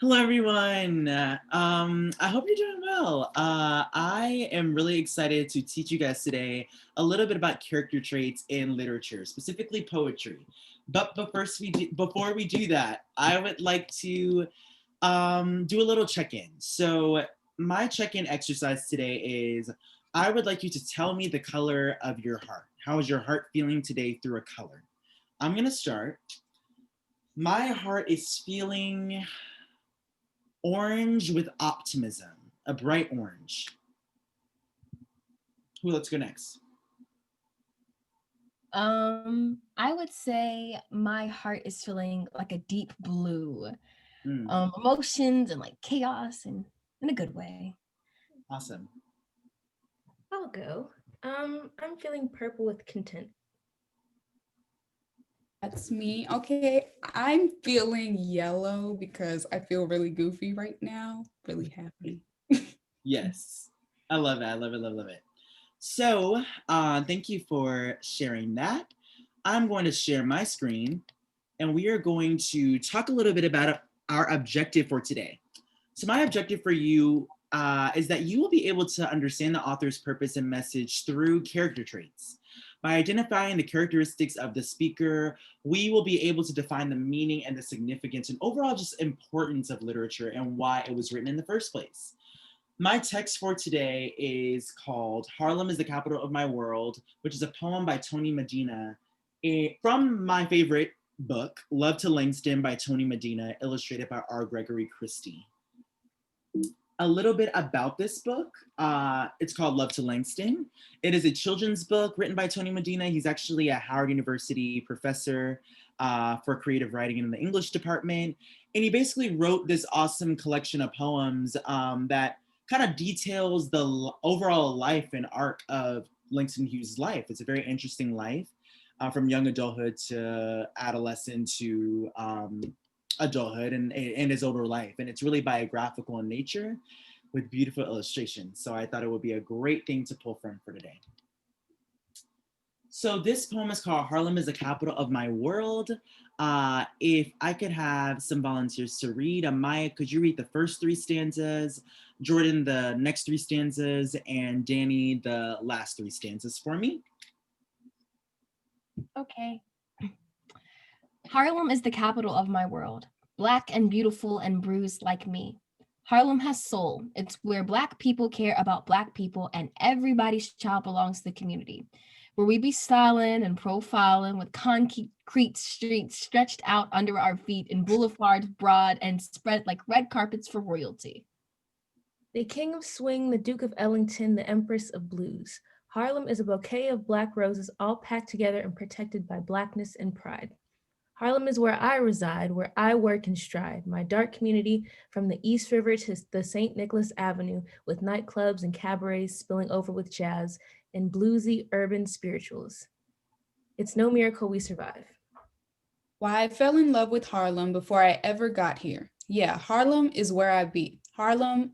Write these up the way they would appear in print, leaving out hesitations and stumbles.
Hello, everyone. I hope you're doing well. I am really excited to teach you guys today a little bit about character traits in literature, specifically poetry. But first, before we do that, I would like to do a little check-in. So my check-in exercise today is I would like you to tell me the color of your heart. How is your heart feeling today through a color? I'm gonna start. My heart is feeling orange with optimism, a bright orange. Who? Let's go next. I would say my heart is feeling like a deep blue. Mm, Emotions and like chaos and in a good way. awesome. I'll go. I'm feeling purple with content. That's me. Okay, I'm feeling yellow because I feel really goofy right now, really happy. Yes, I love it. I love it. Love, love it. So, thank you for sharing that. I'm going to share my screen, and we are going to talk a little bit about our objective for today. So, my objective for you is that you will be able to understand the author's purpose and message through character traits. By identifying the characteristics of the speaker, we will be able to define the meaning and the significance and overall just importance of literature and why it was written in the first place. My text for today is called Harlem is the Capital of My World, which is a poem by Tony Medina from my favorite book, Love to Langston by Tony Medina, illustrated by R. Gregory Christie. A little bit about this book. It's called Love to Langston. It is a children's book written by Tony Medina. He's actually a Howard University professor for creative writing in the English department. And he basically wrote this awesome collection of poems that kind of details the overall life and arc of Langston Hughes' life. It's a very interesting life from young adulthood to adolescent to adulthood and his older life. And it's really biographical in nature with beautiful illustrations. So I thought it would be a great thing to pull from for today. So this poem is called Harlem is the Capital of My World. If I could have some volunteers to read, Amaya, could you read the first three stanzas, Jordan the next three stanzas, and Danny the last three stanzas for me? Okay. Harlem is the capital of my world, black and beautiful and bruised like me. Harlem has soul. It's where black people care about black people and everybody's child belongs to the community. Where we be styling and profiling with concrete streets stretched out under our feet and boulevards broad and spread like red carpets for royalty. The king of swing, the Duke of Ellington, the empress of blues. Harlem is a bouquet of black roses all packed together and protected by blackness and pride. Harlem is where I reside, where I work and stride, my dark community from the East River to the St. Nicholas Avenue, with nightclubs and cabarets spilling over with jazz and bluesy urban spirituals. It's no miracle we survive. Why I fell in love with Harlem before I ever got here. Yeah, Harlem is where I be. Harlem,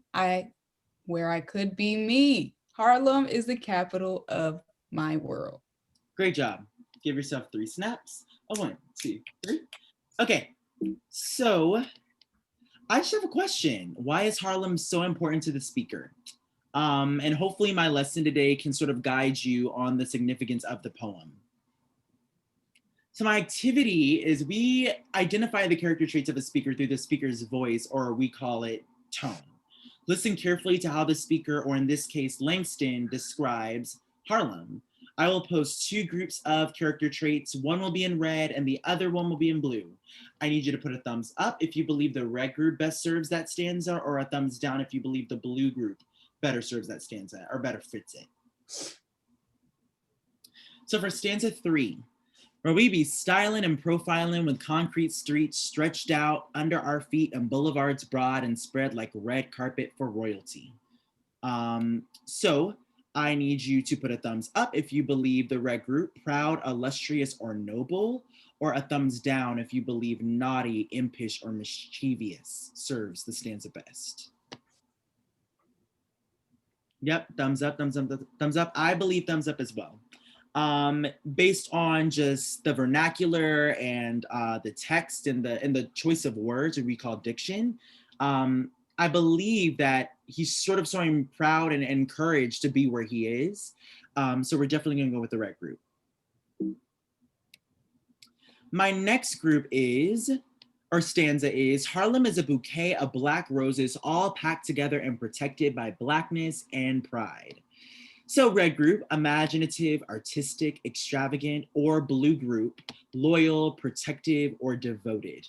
where I could be me. Harlem is the capital of my world. Great job. Give yourself 3 snaps. Oh, 1, 2, 3. Okay, so I just have a question. Why is Harlem so important to the speaker? And hopefully my lesson today can sort of guide you on the significance of the poem. So my activity is we identify the character traits of a speaker through the speaker's voice, or we call it tone. Listen carefully to how the speaker, or in this case, Langston, describes Harlem. I will post 2 groups of character traits. One will be in red and the other one will be in blue. I need you to put a thumbs up if you believe the red group best serves that stanza, or a thumbs down if you believe the blue group better serves that stanza or better fits it. So for stanza 3, where we be styling and profiling with concrete streets stretched out under our feet and boulevards broad and spread like red carpet for royalty. So I need you to put a thumbs up if you believe the red group, proud, illustrious, or noble, or a thumbs down if you believe naughty, impish, or mischievous serves the stanza best. Yep, thumbs up, thumbs up, thumbs up. I believe thumbs up as well. Based on just the vernacular and the text and the choice of words, what we call diction, I believe that he's sort of showing proud and courage to be where he is. So we're definitely gonna go with the red group. My next group is, or stanza is, Harlem is a bouquet of black roses all packed together and protected by blackness and pride. So red group, imaginative, artistic, extravagant, or blue group, loyal, protective, or devoted.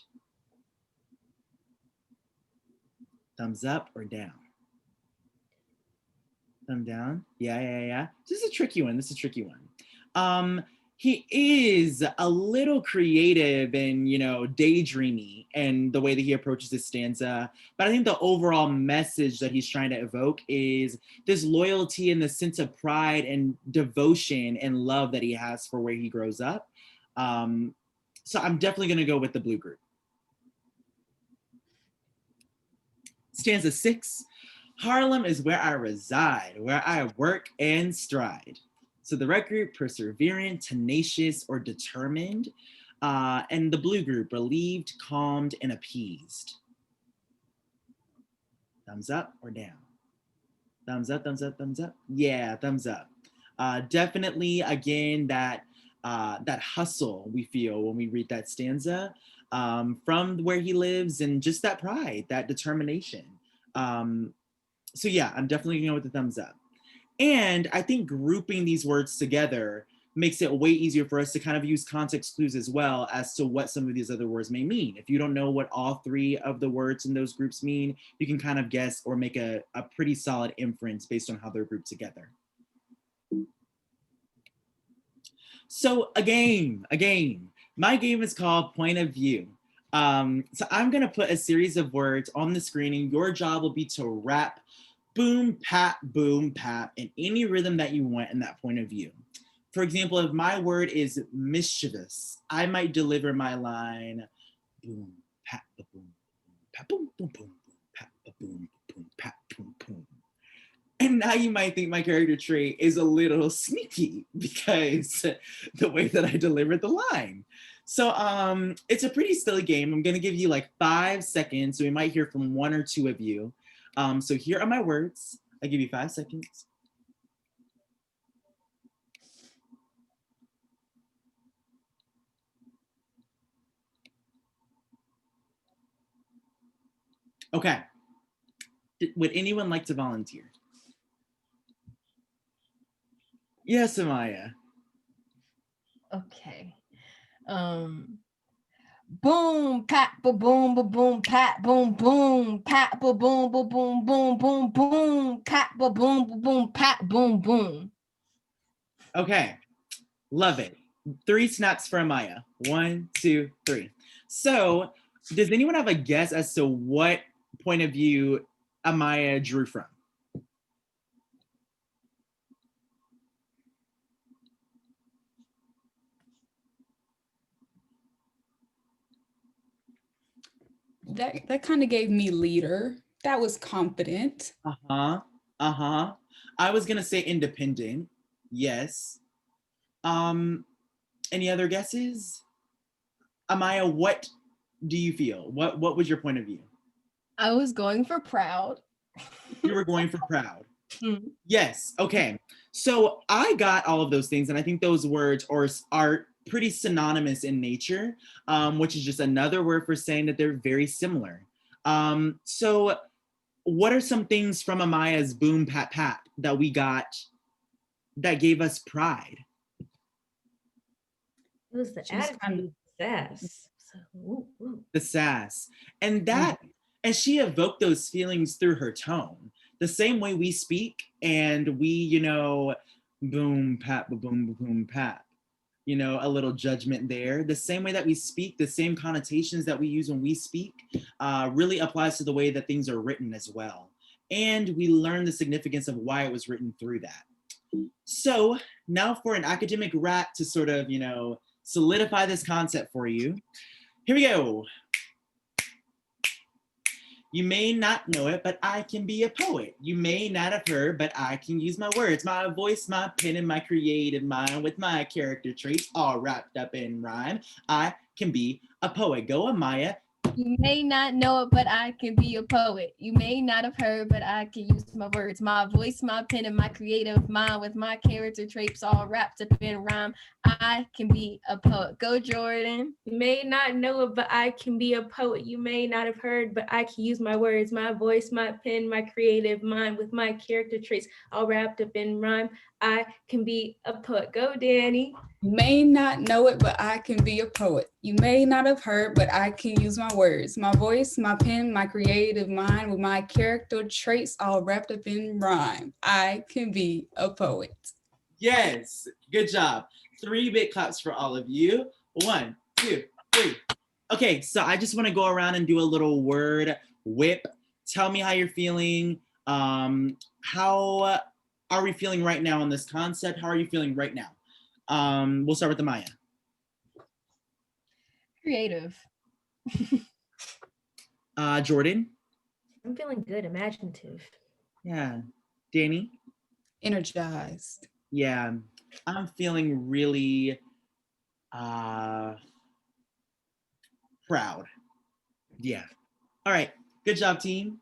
Thumbs up or down? Thumb down? Yeah. This is a tricky one. He is a little creative and, daydreamy and the way that he approaches this stanza. But I think the overall message that he's trying to evoke is this loyalty and the sense of pride and devotion and love that he has for where he grows up. So I'm definitely going to go with the blue group. Stanza 6, Harlem is where I reside, where I work and stride. So the red group, perseverant, tenacious, or determined. And the blue group, relieved, calmed, and appeased. Thumbs up or down? Thumbs up. Yeah, thumbs up. Definitely, again, that hustle we feel when we read that stanza from where he lives, and just that pride, that determination. So yeah, I'm definitely gonna go with the thumbs up. And I think grouping these words together makes it way easier for us to kind of use context clues as well as to what some of these other words may mean. If you don't know what all three of the words in those groups mean, you can kind of guess or make a pretty solid inference based on how they're grouped together. So a game. My game is called Point of View. So I'm gonna put a series of words on the screen, and your job will be to rap boom, pap, in any rhythm that you want in that point of view. For example, if my word is mischievous, I might deliver my line, boom, pap, boom, pap, boom, pap, boom, pap, boom. And now you might think my character trait is a little sneaky because the way that I delivered the line. So it's a pretty silly game. I'm gonna give you like 5 seconds, so we might hear from 1 or 2 of you. So here are my words. I give you 5 seconds. Okay. Would anyone like to volunteer? Yes, Amaya. Okay. Boom, pat, ba boom, pat, boom, pat, ba boom, boom, pat, ba boom, pat, boom. Okay, love it. 3 snaps for Amaya. 1, 2, 3. So, does anyone have a guess as to what point of view Amaya drew from? That kind of gave me leader. That was confident. I was gonna say independent. Yes. Any other guesses? Amaya, what do you feel? What was your point of view? I was going for proud. You were going for proud. Yes. Okay. So I got all of those things, and I think those words are pretty synonymous in nature, which is just another word for saying that they're very similar. So what are some things from Amaya's boom pat pat that we got that gave us pride? It was the attitude, sass. So, the sass. And that, and she evoked those feelings through her tone. The same way we speak and we, boom, pat, boom, pat. A little judgment there. The same way that we speak, the same connotations that we use when we speak really applies to the way that things are written as well. And we learn the significance of why it was written through that. So now for an academic rap to sort of, solidify this concept for you. Here we go. You may not know it, but I can be a poet. You may not have heard, but I can use my words, my voice, my pen, and my creative mind with my character traits all wrapped up in rhyme. I can be a poet. Go Amaya, You may not know it, but I can be a poet. You may not have heard, but I can use my words, my voice, my pen, and my creative mind with my character traits all wrapped up in rhyme. I can be a poet. Go, Jordan. You may not know it, but I can be a poet. You may not have heard, but I can use my words, my voice, my pen, my creative mind with my character traits all wrapped up in rhyme. I can be a poet. Go, Danny. You may not know it, but I can be a poet. You may not have heard, but I can use my words, my voice, my pen, my creative mind with my character traits all wrapped up in rhyme. I can be a poet. Yes, good job. 3 big claps for all of you. 1, 2, 3. Okay, so I just want to go around and do a little word whip. Tell me how you're feeling. How are we feeling right now on this concept? How are you feeling right now? We'll start with Amaya. Creative. Jordan. I'm feeling good, imaginative. Yeah. Danny. Energized. Yeah, I'm feeling really proud. Yeah. All right. Good job, team.